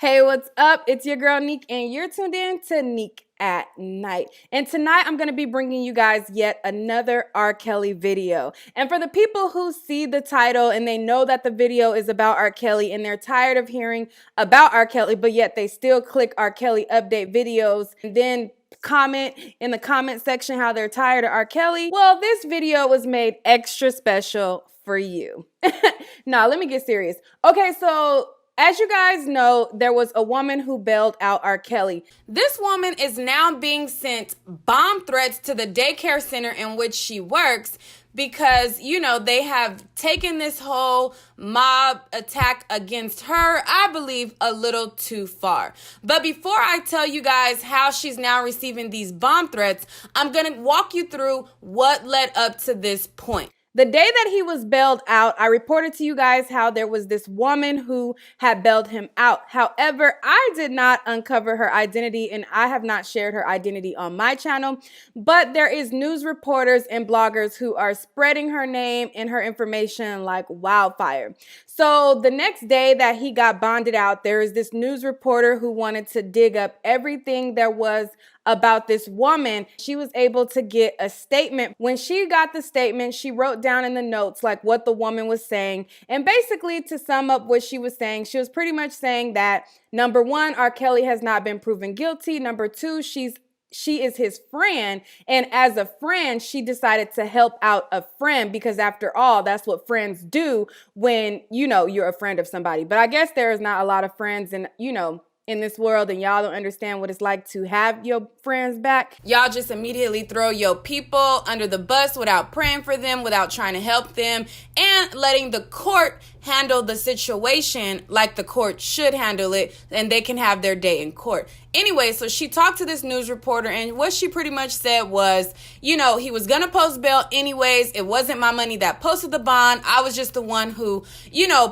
Hey, what's up? It's your girl Neek, and you're tuned in to Neek at Night. And tonight I'm going to be bringing you guys yet another R. Kelly video. And for the people who see the title and they know that the video is about R. Kelly and they're tired of hearing about R. Kelly, but yet they still click R. Kelly update videos and then comment in the comment section how they're tired of R. Kelly, well, this video was made extra special for you. Nah, let me get serious. Okay, so as you guys know, there was a woman who bailed out R. Kelly. This woman is now being sent bomb threats to the daycare center in which she works because, they have taken this whole mob attack against her, I believe, a little too far. But before I tell you guys how she's now receiving these bomb threats, I'm going to walk you through what led up to this point. The day that he was bailed out, I reported to you guys how there was this woman who had bailed him out. However, I did not uncover her identity and I have not shared her identity on my channel, but there is news reporters and bloggers who are spreading her name and her information like wildfire. So the next day that he got bonded out, there is this news reporter who wanted to dig up everything there was about this woman. She was able to get a statement. When she got the statement, she wrote down in the notes like what the woman was saying. And basically, to sum up what she was saying, she was pretty much saying that number one, R. Kelly has not been proven guilty. Number two, she is his friend. And as a friend, she decided to help out a friend because after all, that's what friends do when, you're a friend of somebody. But I guess there is not a lot of friends and, in this world, and y'all don't understand what it's like to have your friends back. Y'all just immediately throw your people under the bus without praying for them, without trying to help them, and letting the court handle the situation like the court should handle it, and they can have their day in court. Anyway, so she talked to this news reporter, and what she pretty much said was, he was gonna post bail anyways. It wasn't my money that posted the bond. I was just the one who,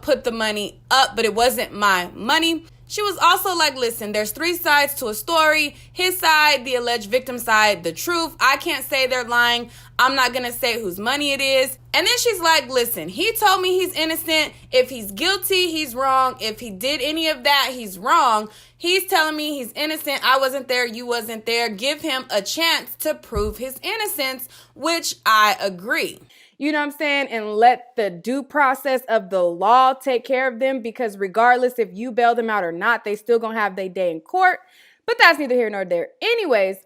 put the money up, but it wasn't my money. She was also like, listen, there's three sides to a story. His side, the alleged victim side, the truth. I can't say they're lying. I'm not going to say whose money it is. And then she's like, listen, he told me he's innocent. If he's guilty, he's wrong. If he did any of that, he's wrong. He's telling me he's innocent. I wasn't there. You wasn't there. Give him a chance to prove his innocence, which I agree. You know what I'm saying? And let the due process of the law take care of them, because regardless if you bail them out or not, they still gonna have their day in court. But that's neither here nor there. Anyways,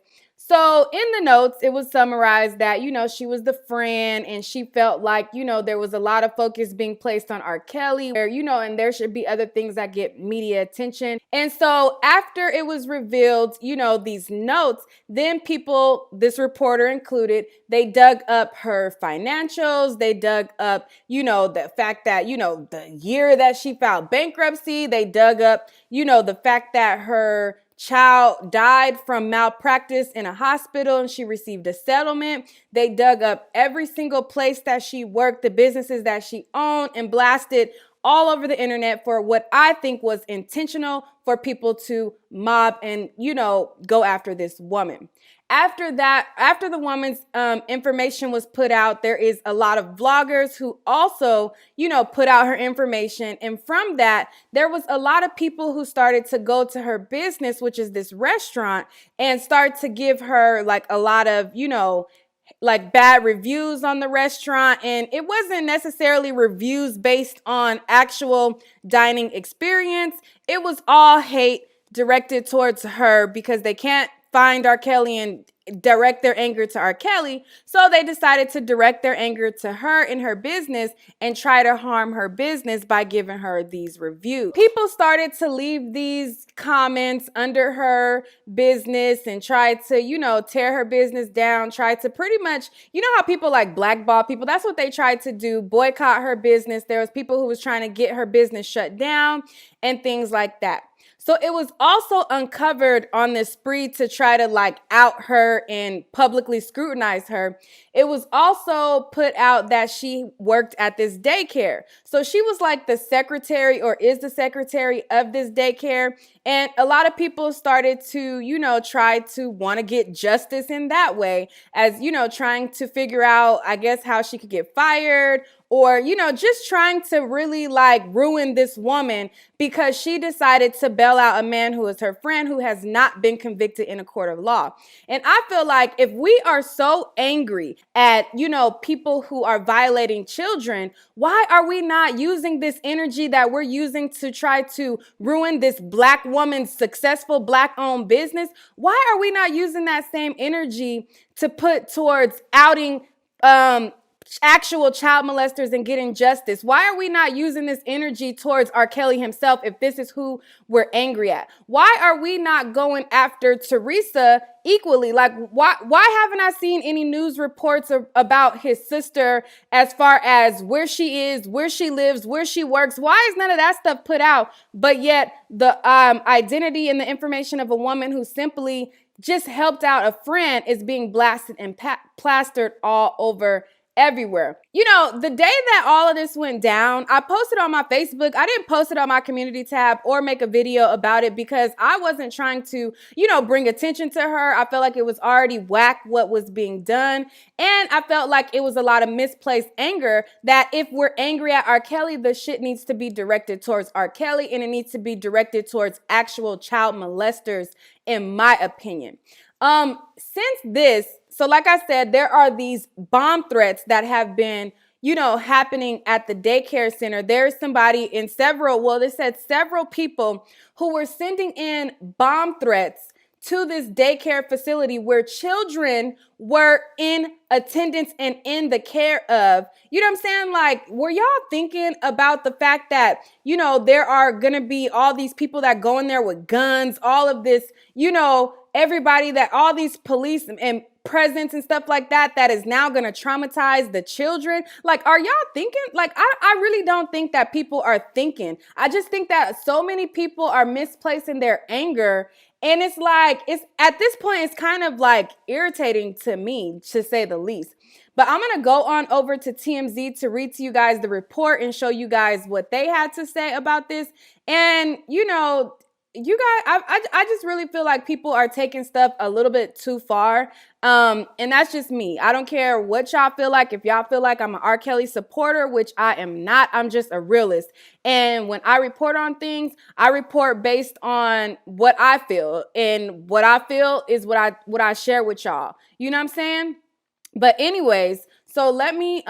so in the notes, it was summarized that, she was the friend and she felt like, there was a lot of focus being placed on R. Kelly where, and there should be other things that get media attention. And so after it was revealed, these notes, then people, this reporter included, they dug up her financials. They dug up, the fact that, the year that she filed bankruptcy. They dug up, the fact that her child died from malpractice in a hospital and she received a settlement. They dug up every single place that she worked, the businesses that she owned, and blasted all over the internet for what I think was intentional for people to mob and, go after this woman. After that, after the woman's information was put out, there is a lot of vloggers who also, put out her information. And from that, there was a lot of people who started to go to her business, which is this restaurant, and start to give her like a lot of, like bad reviews on the restaurant. And it wasn't necessarily reviews based on actual dining experience. It was all hate directed towards her because they can't find R. Kelly and direct their anger to R. Kelly. So they decided to direct their anger to her and her business and try to harm her business by giving her these reviews. People started to leave these comments under her business and try to, tear her business down, try to pretty much, how people like blackball people, that's what they tried to do, boycott her business. There was people who was trying to get her business shut down and things like that. So it was also uncovered on this spree to try to out her and publicly scrutinize her. It was also put out that she worked at this daycare. So she was like the secretary, or is the secretary of this daycare. And a lot of people started to, try to want to get justice in that way as, trying to figure out, I guess, how she could get fired or, just trying to really like ruin this woman because she decided to bail out a man who is her friend who has not been convicted in a court of law. And I feel like if we are so angry at, people who are violating children, why are we not using this energy that we're using to try to ruin this Black woman's successful Black-owned business? Why are we not using that same energy to put towards outing actual child molesters and getting justice? Why are we not using this energy towards R. Kelly himself if this is who we're angry at? Why are we not going after Teresa equally? Like, why haven't I seen any news reports about his sister as far as where she is, where she lives, where she works? Why is none of that stuff put out? But yet the identity and the information of a woman who simply just helped out a friend is being blasted and plastered all over everywhere. The day that all of this went down, I posted on my Facebook. I didn't post it on my community tab or make a video about it because I wasn't trying to, bring attention to her. I felt like it was already whack what was being done. And I felt like it was a lot of misplaced anger that if we're angry at R. Kelly, the shit needs to be directed towards R. Kelly and it needs to be directed towards actual child molesters, in my opinion. Since this, so like I said, there are these bomb threats that have been, happening at the daycare center. There's somebody in they said several people who were sending in bomb threats to this daycare facility where children were in attendance and in the care of. You know what I'm saying? Like, were y'all thinking about the fact that, there are going to be all these people that go in there with guns, all of this, everybody that all these police and presence and stuff like that is now going to traumatize the children? Like, are y'all thinking? Like, I really don't think that people are thinking. I just think that so many people are misplacing their anger. And it's like, it's at this point, it's kind of like irritating to me, to say the least. But I'm going to go on over to TMZ to read to you guys the report and show you guys what they had to say about this. And, you guys, I just really feel like people are taking stuff a little bit too far. And that's just me. I don't care what y'all feel like. If y'all feel like I'm an R. Kelly supporter, which I am not, I'm just a realist. And when I report on things, I report based on what I feel. And what I feel is what I share with y'all. You know what I'm saying? But anyways, so let me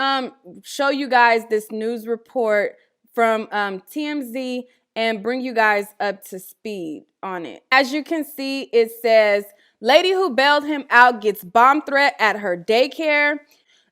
show you guys this news report from TMZ and bring you guys up to speed on it. As you can see, it says, lady who bailed him out gets bomb threat at her daycare.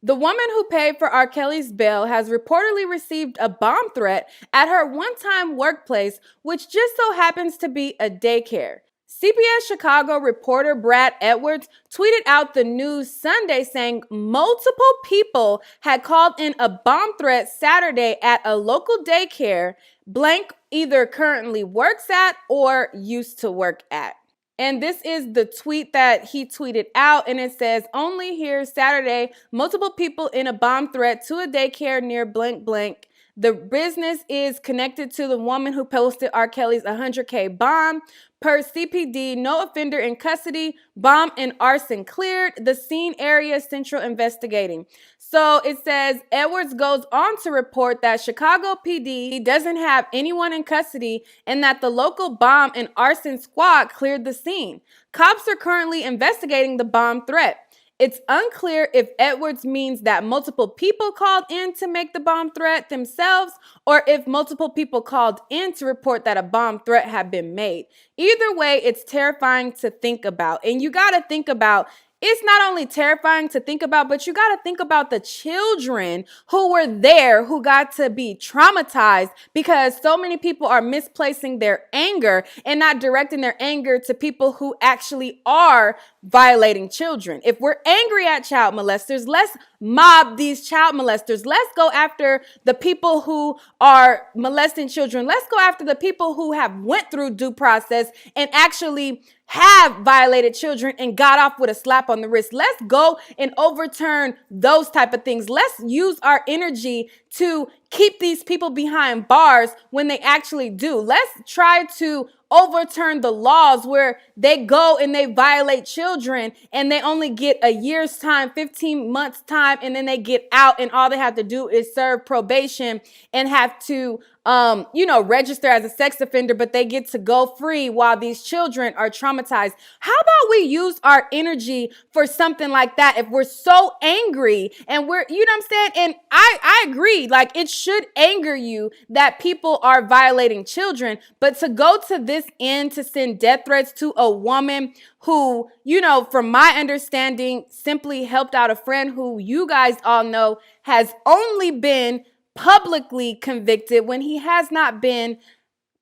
The woman who paid for R. Kelly's bail has reportedly received a bomb threat at her one-time workplace, which just so happens to be a daycare. CBS Chicago reporter Brad Edwards tweeted out the news Sunday saying multiple people had called in a bomb threat Saturday at a local daycare blank either currently works at or used to work at. And this is the tweet that he tweeted out, and it says, only here Saturday, multiple people in a bomb threat to a daycare near blank blank. The business is connected to the woman who posted R. Kelly's $100K bond. Per CPD, no offender in custody, bomb and arson cleared, the scene area central investigating. So it says Edwards goes on to report that Chicago PD doesn't have anyone in custody and that the local bomb and arson squad cleared the scene. Cops are currently investigating the bomb threat. It's unclear if Edwards means that multiple people called in to make the bomb threat themselves or if multiple people called in to report that a bomb threat had been made. Either way, it's terrifying to think about. And you got to think about, it's not only terrifying to think about, but you got to think about the children who were there, who got to be traumatized because so many people are misplacing their anger and not directing their anger to people who actually are violating children. If we're angry at child molesters, let's mob these child molesters. Let's go after the people who are molesting children. Let's go after the people who have went through due process and actually have violated children and got off with a slap on the wrist. Let's go and overturn those type of things. Let's use our energy to keep these people behind bars when they actually do. Let's try to overturn the laws where they go and they violate children and they only get a year's time, 15 months time, and then they get out and all they have to do is serve probation and have to register as a sex offender, but they get to go free while these children are traumatized. How about we use our energy for something like that if we're so angry and we're, you know what I'm saying? And I agree, like it should anger you that people are violating children, but to go to this end to send death threats to a woman who, from my understanding, simply helped out a friend who you guys all know has only been publicly convicted when he has not been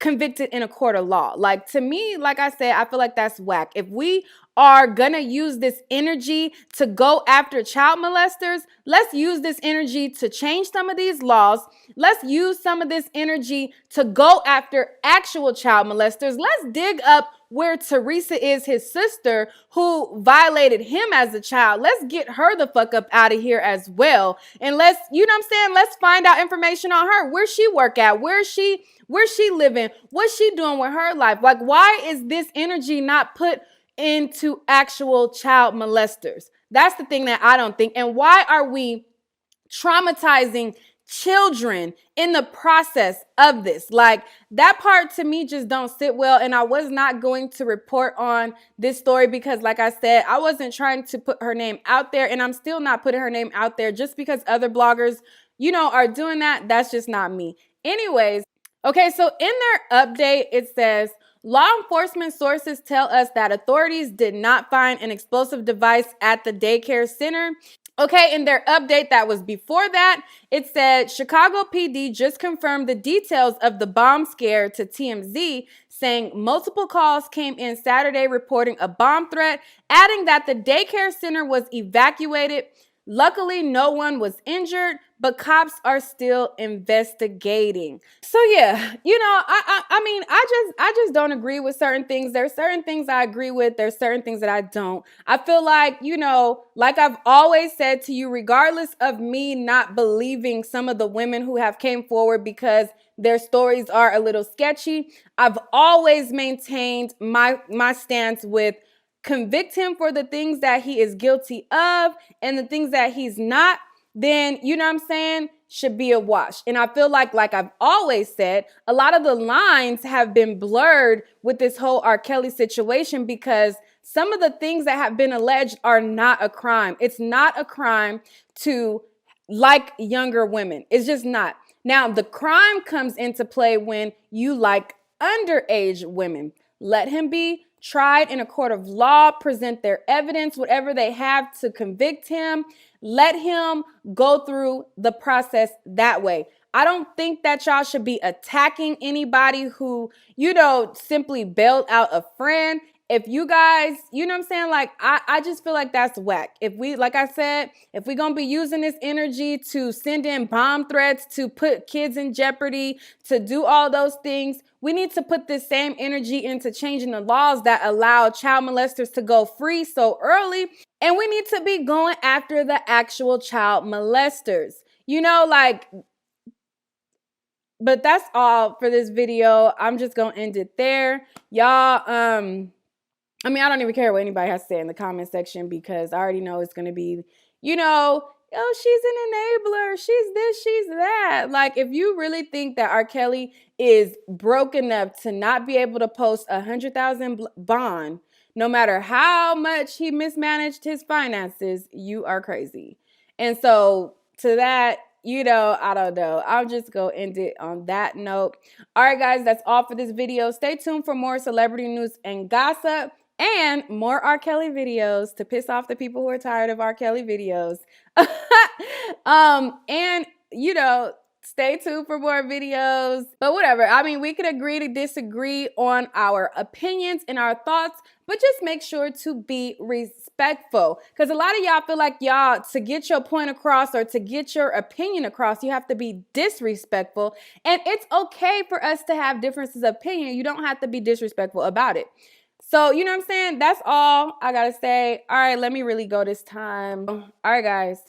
convicted in a court of law. Like, to me, like I said, I feel like that's whack. If we are gonna use this energy to go after child molesters, let's use this energy to change some of these laws. Let's use some of this energy to go after actual child molesters. Let's dig up where Teresa is, his sister, who violated him as a child. Let's get her the fuck up out of here as well. And let's, let's find out information on her. Where she work at? Where's she living? What's she doing with her life? Like, why is this energy not put into actual child molesters? That's the thing that I don't think. And why are we traumatizing children in the process of this? Like, that part to me just don't sit well. And I was not going to report on this story because, like I said, I wasn't trying to put her name out there, and I'm still not putting her name out there just because other bloggers, are doing that. That's just not me. Anyways, okay, so in their update, it says, law enforcement sources tell us that authorities did not find an explosive device at the daycare center. Okay, in their update that was before that, it said Chicago PD just confirmed the details of the bomb scare to TMZ, saying multiple calls came in Saturday reporting a bomb threat, adding that the daycare center was evacuated. Luckily, no one was injured, but cops are still investigating. So yeah, I just don't agree with certain things. There's certain things I agree with. There's certain things that I don't. I feel like, like I've always said to you, regardless of me not believing some of the women who have came forward because their stories are a little sketchy, I've always maintained my stance with convict him for the things that he is guilty of, and the things that he's not, then, should be a wash. And I feel like I've always said, a lot of the lines have been blurred with this whole R. Kelly situation because some of the things that have been alleged are not a crime. It's not a crime to like younger women. It's just not. Now, the crime comes into play when you like underage women. Let him be tried in a court of law, present their evidence, whatever they have to convict him. Let him go through the process that way. I don't think that y'all should be attacking anybody who, simply bailed out a friend. If you guys, like, I just feel like that's whack. If we, like I said, if we're going to be using this energy to send in bomb threats, to put kids in jeopardy, to do all those things, we need to put this same energy into changing the laws that allow child molesters to go free so early. And we need to be going after the actual child molesters, but that's all for this video. I'm just going to end it there. Y'all, I don't even care what anybody has to say in the comment section because I already know it's going to be, oh, she's an enabler. She's this, she's that. Like, if you really think that R. Kelly is broke enough to not be able to post $100,000 bond, no matter how much he mismanaged his finances, you are crazy. And so to that, I don't know. I'll just go end it on that note. All right, guys, that's all for this video. Stay tuned for more celebrity news and gossip and more R. Kelly videos to piss off the people who are tired of R. Kelly videos. And, stay tuned for more videos. But whatever. We could agree to disagree on our opinions and our thoughts, but just make sure to be respectful. Because a lot of y'all feel like y'all, to get your point across or to get your opinion across, you have to be disrespectful. And it's okay for us to have differences of opinion. You don't have to be disrespectful about it. So, That's all I got to say. All right, let me really go this time. All right, guys.